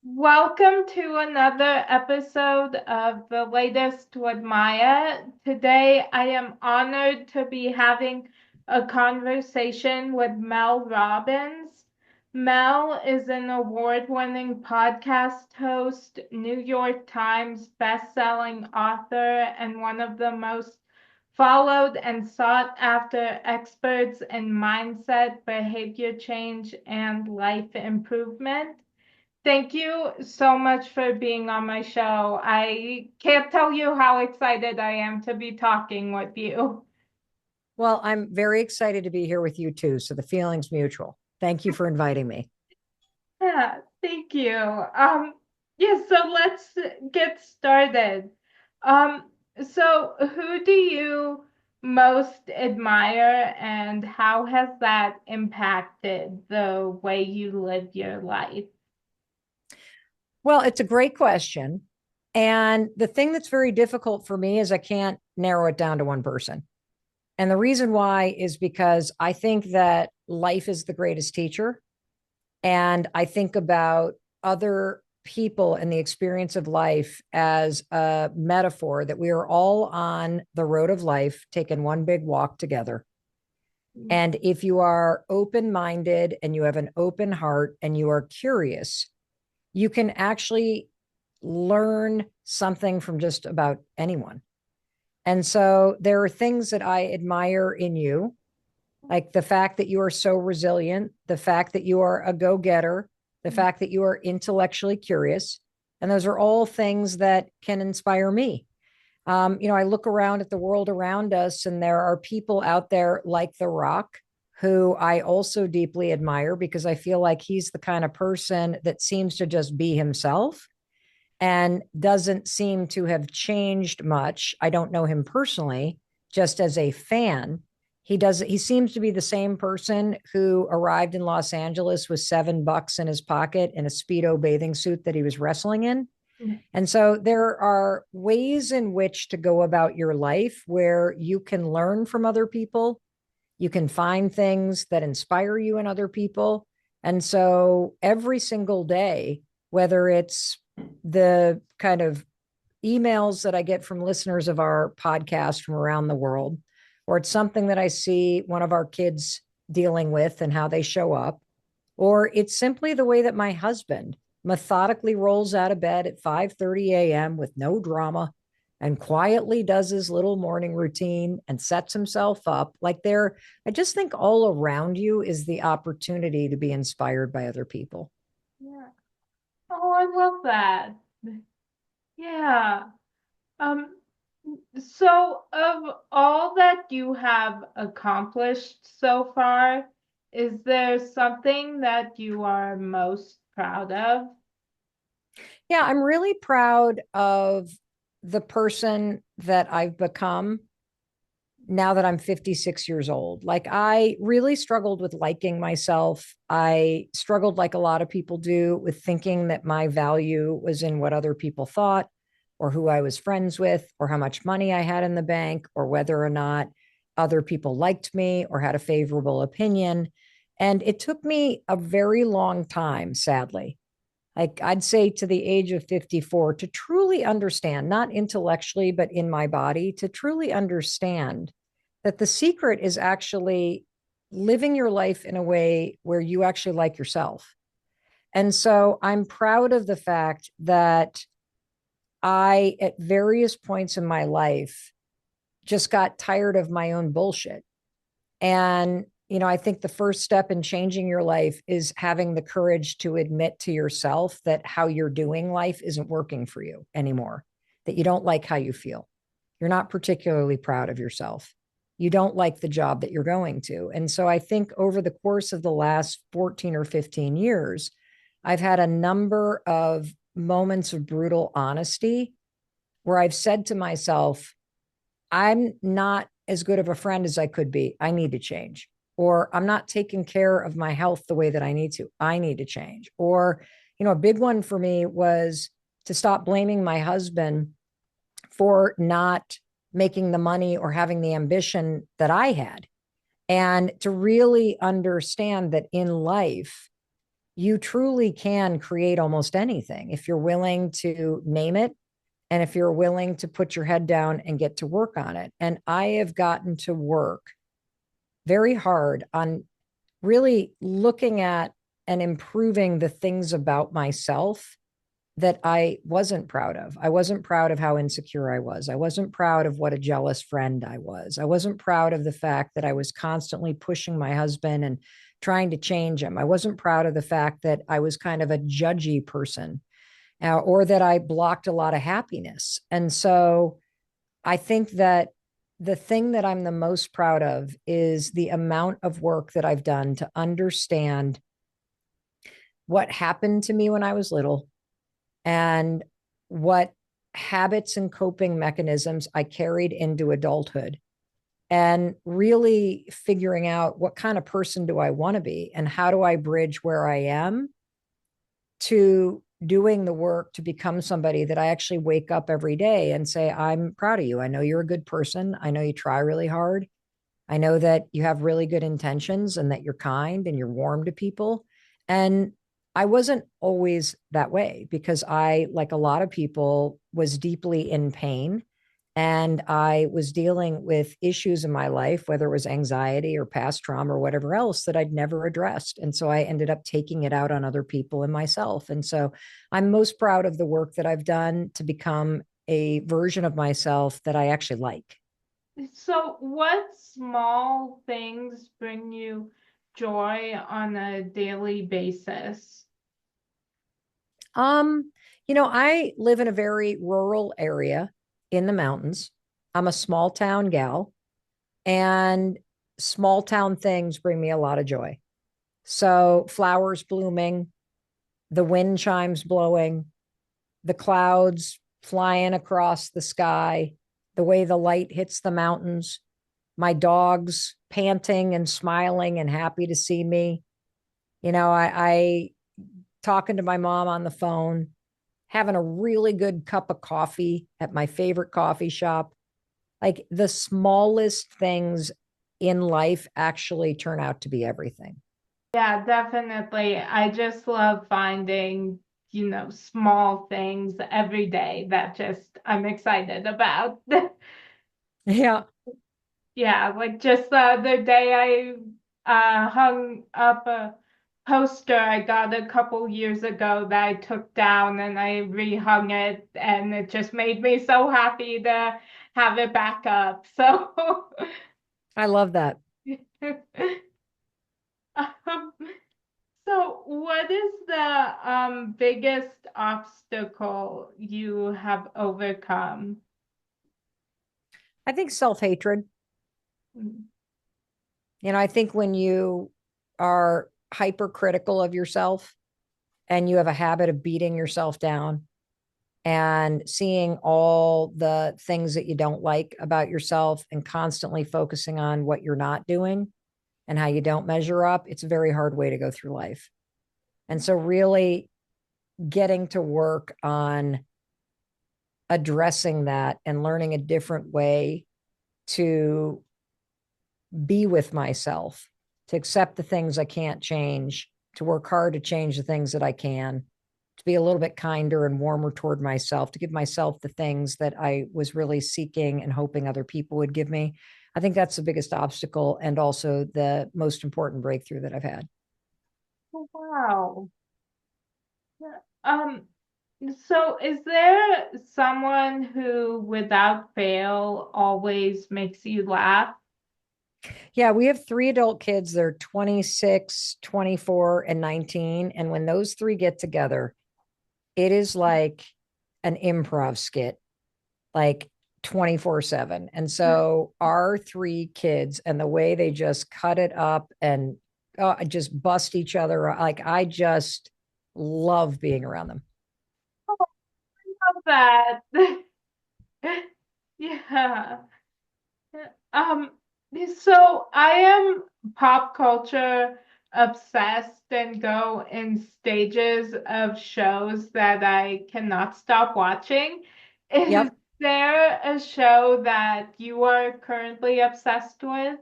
Welcome to another episode of The Latest with Maya. Today, I am honored to be having a conversation with Mel Robbins. Mel is an award-winning podcast host, New York Times best-selling author, and one of the most followed and sought after experts in mindset, behavior change, and life improvement. Thank you so much for being on my show. I can't tell you how excited I am to be talking with you. Well, I'm very excited to be here with you too. So the feeling's mutual. Thank you for inviting me. Yeah, thank you. Yeah, so let's get started. Um, so who do you most admire and how has that impacted the way you live your life? Well, it's a great question. And the thing that's very difficult for me is I can't narrow it down to one person. And the reason why is because I think that life is the greatest teacher. And I think about other people and the experience of life as a metaphor that we are all on the road of life, taking one big walk together. And if you are open minded and you have an open heart and you are curious, you can actually learn something from just about anyone. And so there are things that I admire in you, like the fact that you are so resilient, the fact that you are a go getter, the fact that you are intellectually curious. And those are all things that can inspire me. I look around at the world around us, and there are people out there like The Rock who I also deeply admire because I feel like he's the kind of person that seems to just be himself and doesn't seem to have changed much. I don't know him personally, just as a fan. He seems to be the same person who arrived in Los Angeles with $7 in his pocket and a Speedo bathing suit that he was wrestling in. And so there are ways in which to go about your life where you can learn from other people. You can find things that inspire you in other people. And so every single day, whether it's the kind of emails that I get from listeners of our podcast from around the world, or it's something that I see one of our kids dealing with and how they show up, or it's simply the way that my husband methodically rolls out of bed at 5:30 a.m. with no drama and quietly does his little morning routine and sets himself up. I just think all around you is the opportunity to be inspired by other people. Yeah. Oh, I love that. Yeah. Um, so of all that you have accomplished so far, is there something that you are most proud of? Yeah, I'm really proud of the person that I've become now that I'm 56 years old. Like, I really struggled with liking myself. I struggled, like a lot of people do, with thinking that my value was in what other people thought, or who I was friends with, or how much money I had in the bank, or whether or not other people liked me or had a favorable opinion. And it took me a very long time, sadly, like I'd say to the age of 54, to truly understand, not intellectually, but in my body, to truly understand that the secret is actually living your life in a way where you actually like yourself. And so I'm proud of the fact that I, at various points in my life, just got tired of my own bullshit. And, I think the first step in changing your life is having the courage to admit to yourself that how you're doing life isn't working for you anymore, that you don't like how you feel. You're not particularly proud of yourself. You don't like the job that you're going to. And so I think over the course of the last 14 or 15 years, I've had a number of moments of brutal honesty where I've said to myself, I'm not as good of a friend as I could be. I need to change. Or I'm not taking care of my health the way that I need to. I need to change. Or, a big one for me was to stop blaming my husband for not making the money or having the ambition that I had. And to really understand that in life, you truly can create almost anything if you're willing to name it and if you're willing to put your head down and get to work on it. And I have gotten to work very hard on really looking at and improving the things about myself that I wasn't proud of. I wasn't proud of how insecure I was. I wasn't proud of what a jealous friend I was. I wasn't proud of the fact that I was constantly pushing my husband and trying to change him. I wasn't proud of the fact that I was kind of a judgy person, or that I blocked a lot of happiness. And so I think that the thing that I'm the most proud of is the amount of work that I've done to understand what happened to me when I was little and what habits and coping mechanisms I carried into adulthood, and really figuring out what kind of person do I want to be and how do I bridge where I am to doing the work to become somebody that I actually wake up every day and say, I'm proud of you. I know you're a good person. I know you try really hard. I know that you have really good intentions and that you're kind and you're warm to people. And I wasn't always that way because I, like a lot of people, was deeply in pain. And I was dealing with issues in my life, whether it was anxiety or past trauma or whatever else that I'd never addressed. And so I ended up taking it out on other people and myself. And so I'm most proud of the work that I've done to become a version of myself that I actually like. So, what small things bring you joy on a daily basis? Um, I live in a very rural area in the mountains. I'm a small town gal, and small town things bring me a lot of joy. So, flowers blooming, the wind chimes blowing, the clouds flying across the sky, the way the light hits the mountains, my dogs panting and smiling and happy to see me. I talking to my mom on the phone, having a really good cup of coffee at my favorite coffee shop. Like the smallest things in life actually turn out to be everything. Yeah, definitely. I just love finding, small things every day that just I'm excited about. Yeah. Yeah, like just the other day I hung up a poster I got a couple years ago that I took down and I rehung it and it just made me so happy to have it back up. So I love that. um, so what is the biggest obstacle you have overcome? I think self hatred. Mm. I think when you are hypercritical of yourself and you have a habit of beating yourself down and seeing all the things that you don't like about yourself and constantly focusing on what you're not doing and how you don't measure up, it's a very hard way to go through life. And so, really getting to work on addressing that and learning a different way to be with myself, to accept the things I can't change, to work hard to change the things that I can, to be a little bit kinder and warmer toward myself, to give myself the things that I was really seeking and hoping other people would give me. I think that's the biggest obstacle and also the most important breakthrough that I've had. Wow. Um, so is there someone who, without fail, always makes you laugh? Yeah, we have three adult kids. They're 26, 24, and 19. And when those three get together, it is like an improv skit, like 24/7. And so our three kids and the way they just cut it up and just bust each other, like I just love being around them. Love that. Yeah. Um, so I am pop culture obsessed and go in stages of shows that I cannot stop watching. Is Yep. there a show that you are currently obsessed with?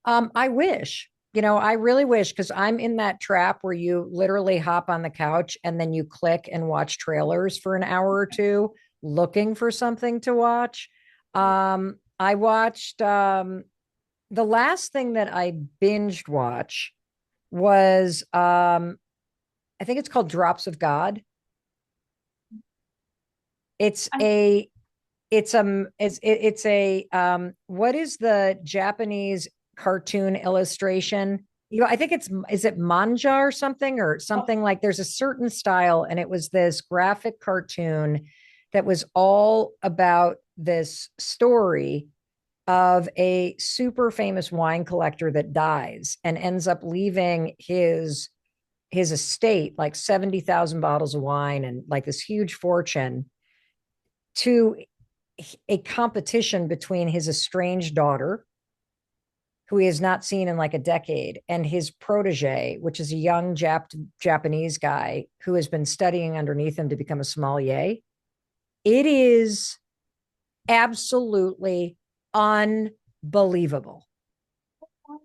I wish. I really wish, because I'm in that trap where you literally hop on the couch and then you click and watch trailers for an hour or two looking for something to watch. I watched the last thing that I binged watch was I think it's called Drops of God. It's I, a it's a what is the Japanese cartoon illustration? I think it's, is it manga or something like, there's a certain style, and it was this graphic cartoon that was all about this story of a super famous wine collector that dies and ends up leaving his estate like 70,000 bottles of wine and like this huge fortune to a competition between his estranged daughter, who he has not seen in like a decade, and his protege, which is a young Japanese guy who has been studying underneath him to become a sommelier. It is absolutely unbelievable.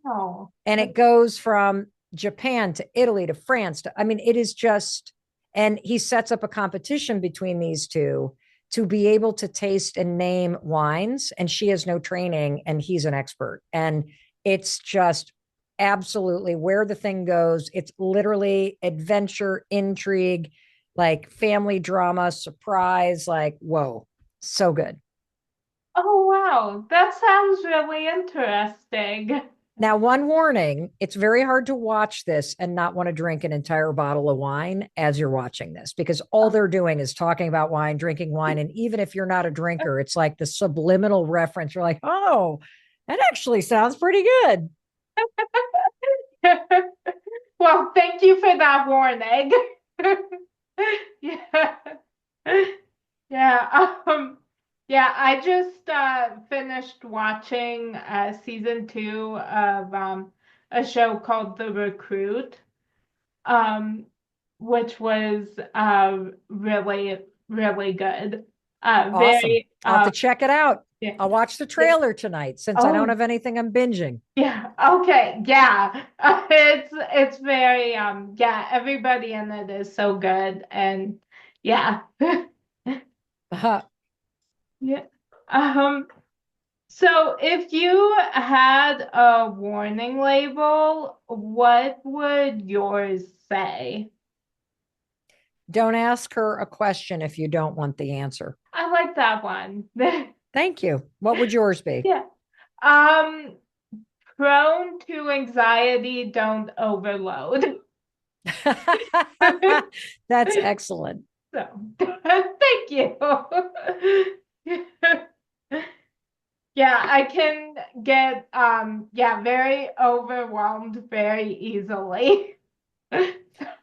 wow. And it goes from Japan to Italy to France to, I mean, it is just, and he sets up a competition between these two to be able to taste and name wines. And she has no training and he's an expert. And it's just absolutely where the thing goes. It's literally adventure, intrigue, like family drama, surprise, like, whoa, so good. Oh, wow. That sounds really interesting. Now, one warning, it's very hard to watch this and not want to drink an entire bottle of wine as you're watching this, because all they're doing is talking about wine, drinking wine. And even if you're not a drinker, it's like the subliminal reference. You're like, oh, that actually sounds pretty good. Well, thank you for that warning. Yeah. Yeah. Yeah, I just finished watching season 2 of a show called The Recruit, um, which was really, really good. Awesome. Very I'll have to check it out. yeah, I'll watch the yeah. trailer tonight since I don't Oh, have anything I'm binging. yeah. Okay. Yeah. It's very yeah, everybody in it is so good and yeah. Yeah. Um so if you had a warning label, what would yours say? Don't ask her a question if you don't want the answer. I like that one. Thank you. What would yours be? Yeah. Um Prone to anxiety, don't overload. That's excellent. So, thank you. Yeah, I can get yeah, very overwhelmed very easily. So,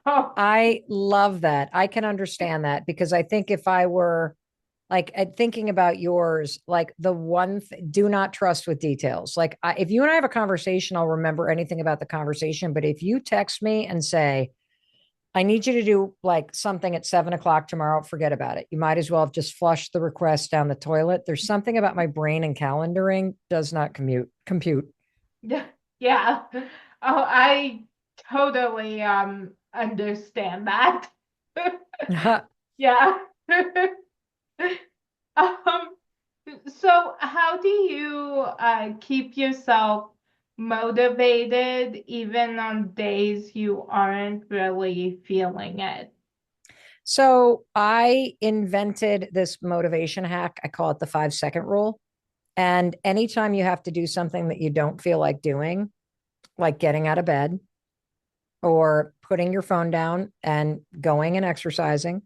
I love that. I can understand that, because I think if I were like thinking about yours, like the do not trust with details. Like if you and I have a conversation, I'll remember anything about the conversation. But if you text me and say, I need you to do like something at 7 o'clock tomorrow, forget about it. You might as well have just flushed the request down the toilet. There's something about my brain and calendaring does not compute. yeah, yeah. Oh, I totally understand that. Yeah. Um, so how do you keep yourself motivated even on days you aren't really feeling it? So I invented this motivation hack. I call it the 5 second rule. And anytime you have to do something that you don't feel like doing, like getting out of bed or putting your phone down and going and exercising,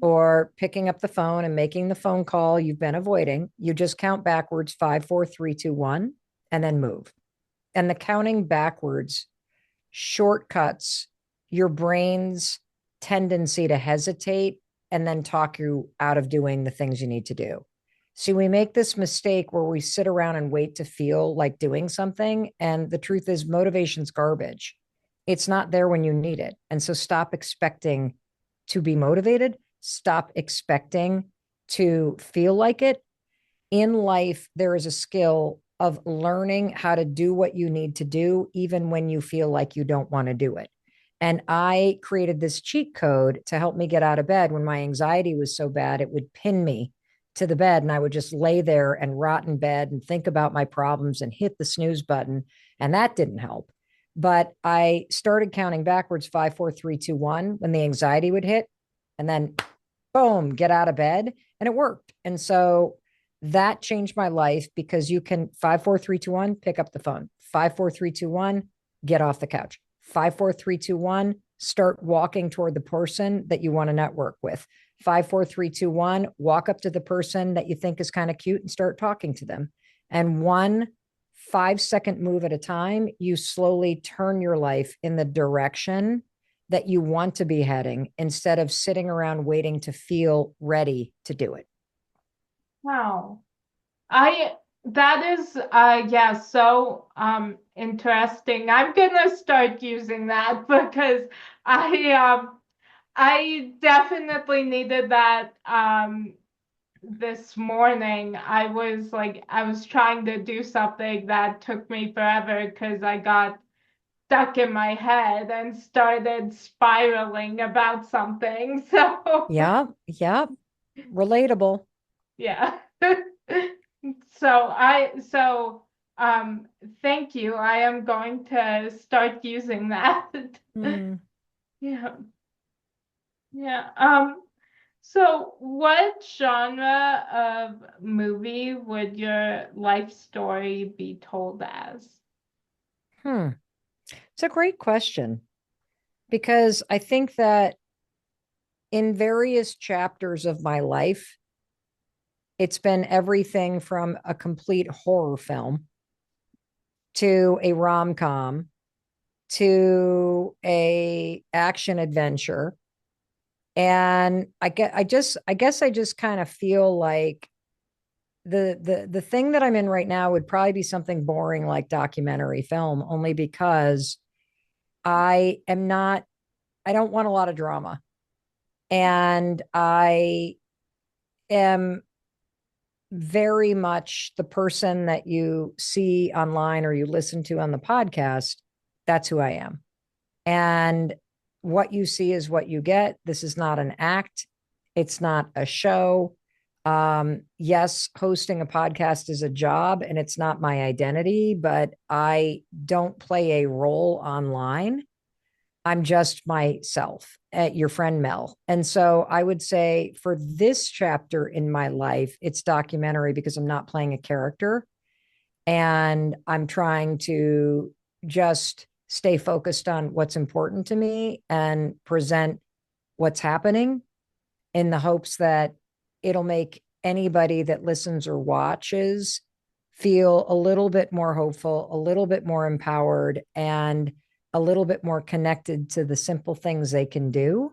or picking up the phone and making the phone call you've been avoiding, you just count backwards 5, 4, 3, 2, 1, and then move. And the counting backwards shortcuts your brain's tendency to hesitate and then talk you out of doing the things you need to do. See, we make this mistake where we sit around and wait to feel like doing something. And the truth is, motivation's garbage. It's not there when you need it. And so stop expecting to be motivated. Stop expecting to feel like it. In life, there is a skill of learning how to do what you need to do, even when you feel like you don't want to do it. And I created this cheat code to help me get out of bed when my anxiety was so bad, it would pin me to the bed and I would just lay there and rot in bed and think about my problems and hit the snooze button. And that didn't help. But I started counting backwards 5, 4, 3, 2, 1 when the anxiety would hit. And then boom, get out of bed. And it worked. And so that changed my life because you can 5, 4, 3, 2, 1, pick up the phone, 5, 4, 3, 2, 1, get off the couch, 5, 4, 3, 2, 1, start walking toward the person that you want to network with. 5, 4, 3, 2, 1, walk up to the person that you think is kind of cute and start talking to them. And 1 5-second move at a time, you slowly turn your life in the direction that you want to be heading instead of sitting around waiting to feel ready to do it. Wow. I that is yeah, so interesting. I'm gonna start using that because I definitely needed that this morning. I was trying to do something that took me forever because I got stuck in my head and started spiraling about something. So Yeah. Yeah. Relatable. yeah. So thank you. I am going to start using that. Hmm. Yeah. Yeah. So what genre of movie would your life story be told as? Hmm. It's a great question because I think that in various chapters of my life, it's been everything from a complete horror film to a rom-com to a action adventure. And I guess I just kind of feel like the thing that I'm in right now would probably be something boring like documentary film, only because I am not, I don't want a lot of drama. And I am very much the person that you see online or you listen to on the podcast. That's who I am. And what you see is what you get. This is not an act, it's not a show. Yes, hosting a podcast is a job and it's not my identity, but I don't play a role online. I'm just myself, your friend Mel. And so I would say for this chapter in my life, it's documentary because I'm not playing a character and I'm trying to just stay focused on what's important to me and present what's happening in the hopes that it'll make anybody that listens or watches feel a little bit more hopeful, a little bit more empowered, and a little bit more connected to the simple things they can do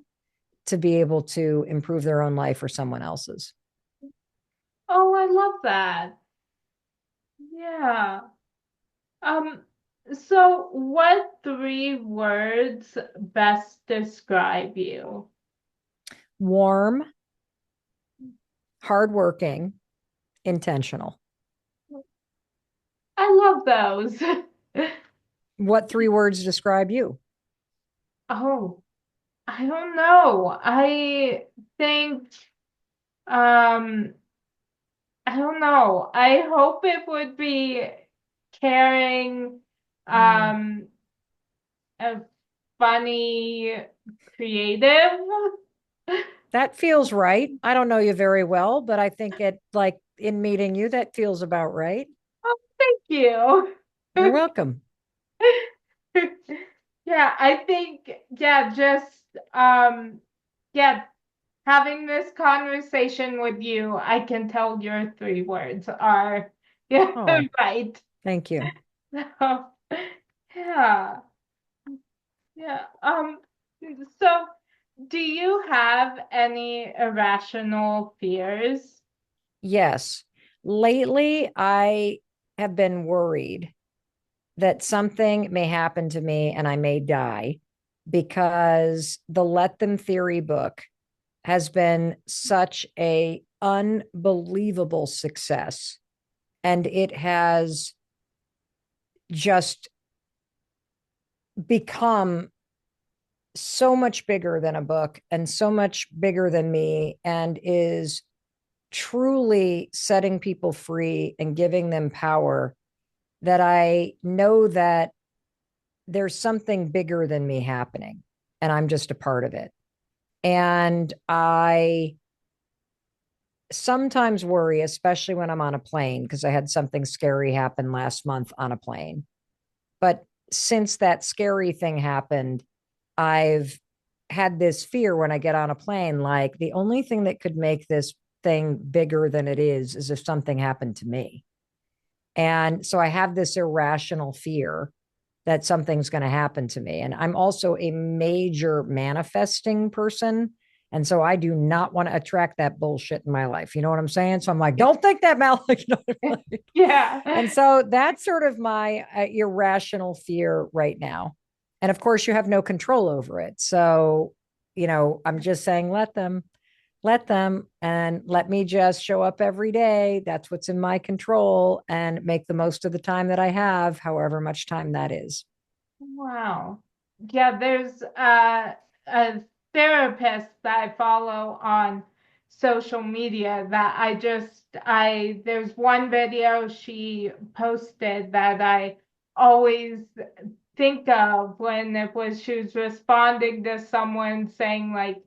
to be able to improve their own life or someone else's. Oh, I love that. Yeah. Um, so what three words best describe you? Warm, hardworking, intentional. I love those. What 3 words describe you? Oh, I don't know. Think, um, I don't know. I hope it would be caring, Mm, um, funny, creative. that feels right. I don't know you very well, but I think it, like in meeting you, that feels about right. Oh, thank you. You're welcome. Yeah, I think, yeah, just yeah, having this conversation with you, I can tell your three words are yeah, Oh, right. thank you. So, yeah, yeah. So do you have any irrational fears? Yes. Lately, I have been worried that something may happen to me and I may die because the Let Them Theory book has been such a unbelievable success. And it has just become so much bigger than a book and so much bigger than me, and is truly setting people free and giving them power, that I know that there's something bigger than me happening and I'm just a part of it. And I sometimes worry, especially when I'm on a plane, because I had something scary happen last month on a plane. But since that scary thing happened, I've had this fear when I get on a plane, like the only thing that could make this thing bigger than it is if something happened to me. And so I have this irrational fear that something's going to happen to me. And I'm also a major manifesting person. And so I do not want to attract that bullshit in my life. You know what I'm saying? So I'm like, don't think that, Mel. You know what I mean? And Yeah. so that's sort of my irrational fear right now. And of course, you have no control over it. So, I'm just saying, let them, and let me just show up every day. That's what's in my control, and make the most of the time that I have, however much time that is. Wow. Yeah, there's a therapist that I follow on social media that there's one video she posted that I always think of when she was responding to someone saying like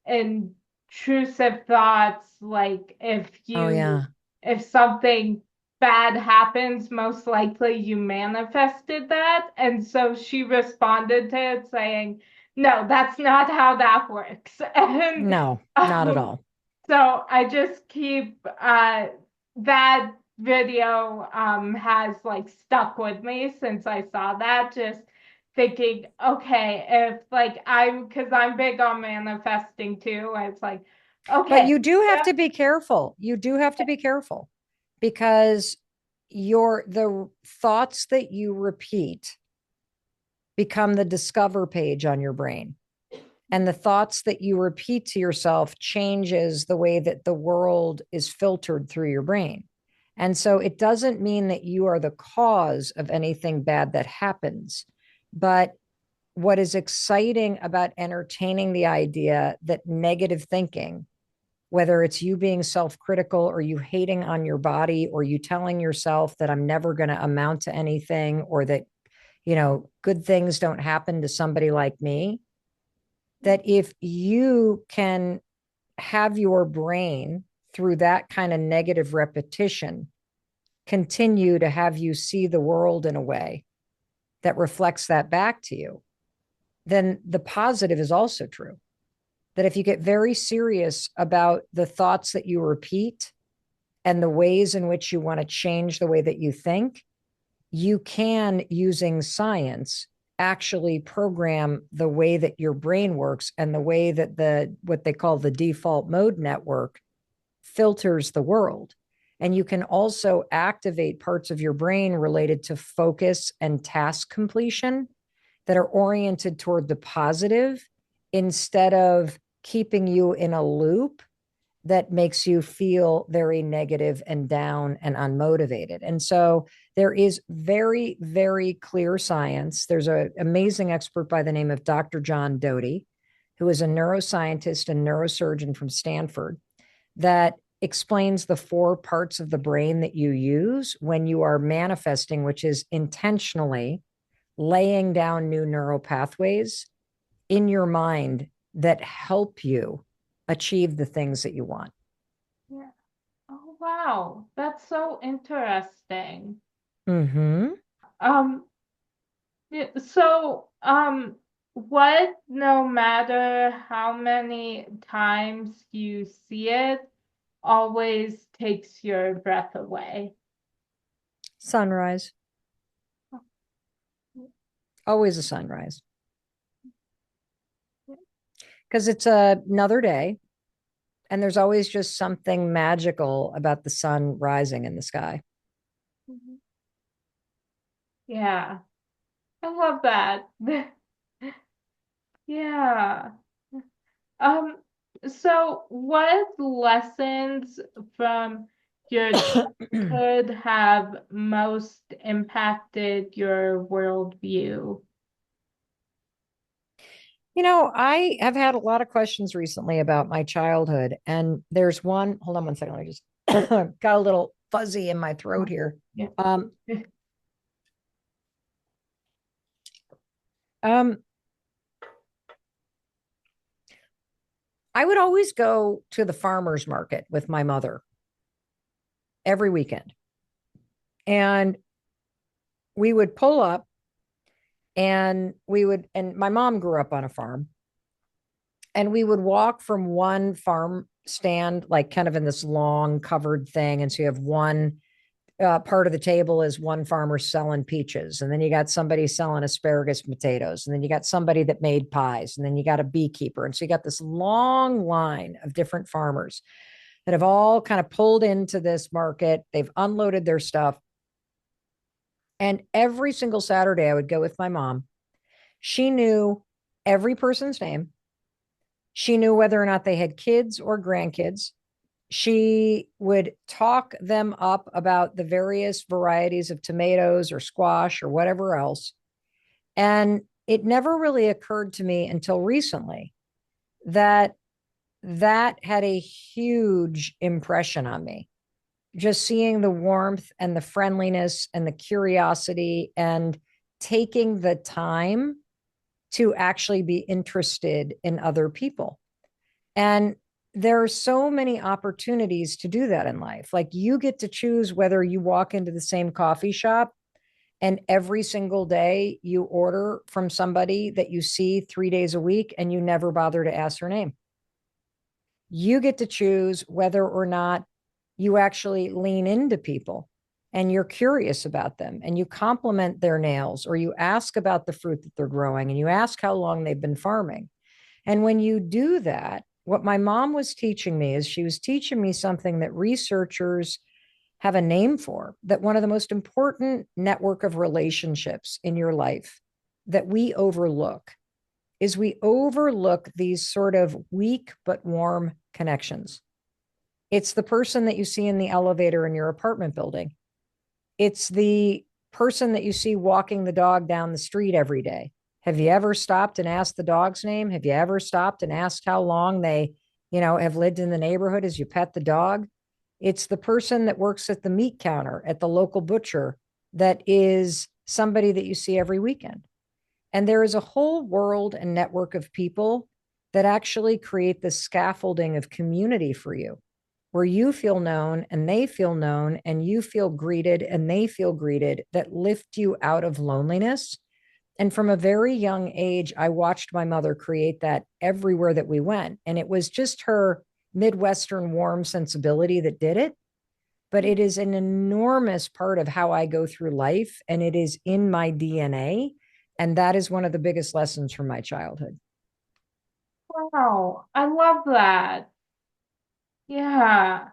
intrusive thoughts, like Oh, yeah. if something bad happens, most likely you manifested that. And so she responded to it saying, no, that's not how that works. And No, not at um, all. so I just keep that video has like stuck with me since I saw that, just thinking, okay, if like because I'm big on manifesting too, it's like, But okay, you do have yeah, to be careful. You do have to be careful, because the thoughts that you repeat become the discover page on your brain. And the thoughts that you repeat to yourself changes the way that the world is filtered through your brain. And so it doesn't mean that you are the cause of anything bad that happens. But what is exciting about entertaining the idea that negative thinking, whether it's you being self-critical, or you hating on your body, or you telling yourself that I'm never going to amount to anything, or that, good things don't happen to somebody like me, that if you can have your brain, through that kind of negative repetition, continue to have you see the world in a way that reflects that back to you, then the positive is also true. That if you get very serious about the thoughts that you repeat and the ways in which you want to change the way that you think, you can, using science, actually program the way that your brain works, and the way that what they call the default mode network filters the world. And you can also activate parts of your brain related to focus and task completion that are oriented toward the positive, instead of keeping you in a loop that makes you feel very negative and down and unmotivated. And so there is very, very clear science. There's an amazing expert by the name of Dr. John Doty, who is a neuroscientist and neurosurgeon from Stanford, that explains the 4 parts of the brain that you use when you are manifesting, which is intentionally laying down new neural pathways in your mind that help you achieve the things that you want. yeah. Oh, wow. That's so interesting. Mm-hmm. Um, so, what, no matter how many times you see it, always takes your breath away? Sunrise. Always a sunrise. Because it's another day, and there's always just something magical about the sun rising in the sky. Yeah, I love that. Yeah. Um, so what lessons from your childhood have most impacted your worldview? I have had a lot of questions recently about my childhood, and there's one. Hold on one second. I just got a little fuzzy in my throat here. Yeah. Um, um, I would always go to the farmer's market with my mother every weekend, and we would pull up, and my mom grew up on a farm, and we would walk from one farm stand, like kind of in this long covered thing. And so you have one part of the table is one farmer selling peaches, and then you got somebody selling asparagus potatoes, and then you got somebody that made pies, and then you got a beekeeper. And so you got this long line of different farmers that have all kind of pulled into this market. They've unloaded their stuff. And every single Saturday, I would go with my mom. She knew every person's name. She knew whether or not they had kids or grandkids. She would talk them up about the various varieties of tomatoes or squash or whatever else. And it never really occurred to me until recently that that had a huge impression on me. Just seeing the warmth and the friendliness and the curiosity and taking the time to actually be interested in other people. And there are so many opportunities to do that in life. Like you get to choose whether you walk into the same coffee shop and every single day you order from somebody that you see 3 days a week and you never bother to ask their name. You get to choose whether or not you actually lean into people and you're curious about them and you compliment their nails or you ask about the fruit that they're growing and you ask how long they've been farming. And when you do that, what my mom was teaching me is she was teaching me something that researchers have a name for, that one of the most important network of relationships in your life that we overlook is we overlook these sort of weak but warm connections. It's the person that you see in the elevator in your apartment building. It's the person that you see walking the dog down the street every day. Have you ever stopped and asked the dog's name? Have you ever stopped and asked how long they, have lived in the neighborhood as you pet the dog? It's the person that works at the meat counter at the local butcher that is somebody that you see every weekend. And there is a whole world and network of people that actually create the scaffolding of community for you, where you feel known and they feel known and you feel greeted and they feel greeted, that lift you out of loneliness. And from a very young age, I watched my mother create that everywhere that we went. And it was just her Midwestern warm sensibility that did it. But it is an enormous part of how I go through life, and it is in my DNA. And that is one of the biggest lessons from my childhood. Wow, I love that. Yeah.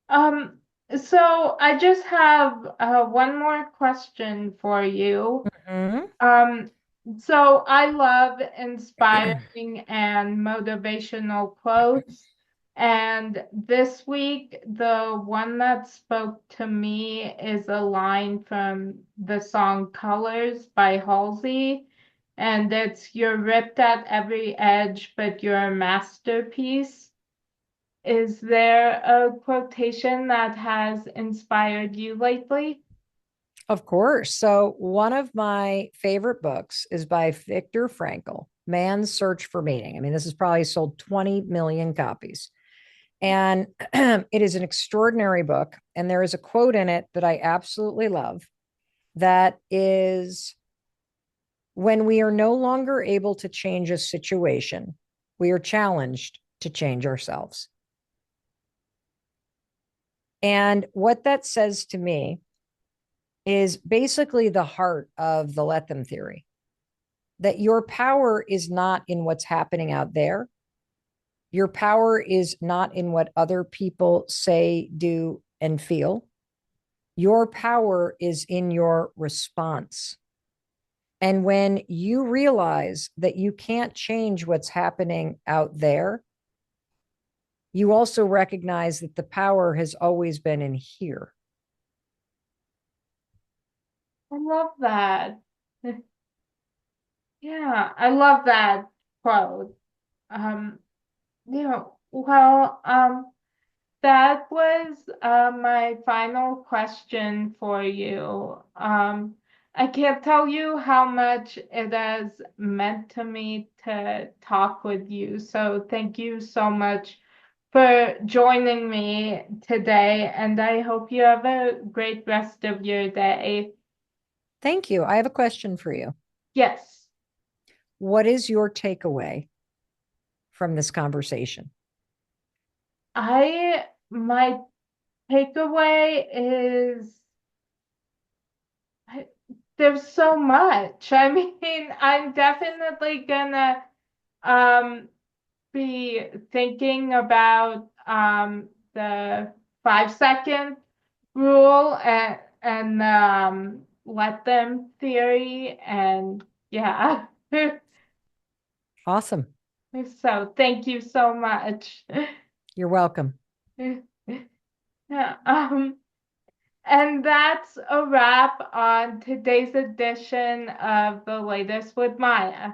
Um, so I just have one more question for you. Mhm. Um, so I love inspiring and motivational quotes. And this week, the one that spoke to me is a line from the song Colors by Halsey. And it's, "You're ripped at every edge, but you're a masterpiece." Is there a quotation that has inspired you lately? Of course. So, one of my favorite books is by Viktor Frankl, Man's Search for Meaning. I mean, this has probably sold 20 million copies. And it is an extraordinary book. And there is a quote in it that I absolutely love that is, when we are no longer able to change a situation, we are challenged to change ourselves. And what that says to me is basically the heart of the let them theory, that your power is not in what's happening out there. Your power is not in what other people say, do, and feel. Your power is in your response. And when you realize that you can't change what's happening out there, you also recognize that the power has always been in here. I love that. Yeah, I love that quote. Um, that was my final question for you. I can't tell you how much it has meant to me to talk with you. So thank you so much for joining me today, and I hope you have a great rest of your day. Thank you. I have a question for you. Yes, What is your takeaway from this conversation? my takeaway is there's so much. I mean, I'm definitely gonna um be thinking about the 5 second rule and let them theory and yeah. Awesome. So thank you so much. You're welcome. Yeah, and that's a wrap on today's edition of The Latest with Maya.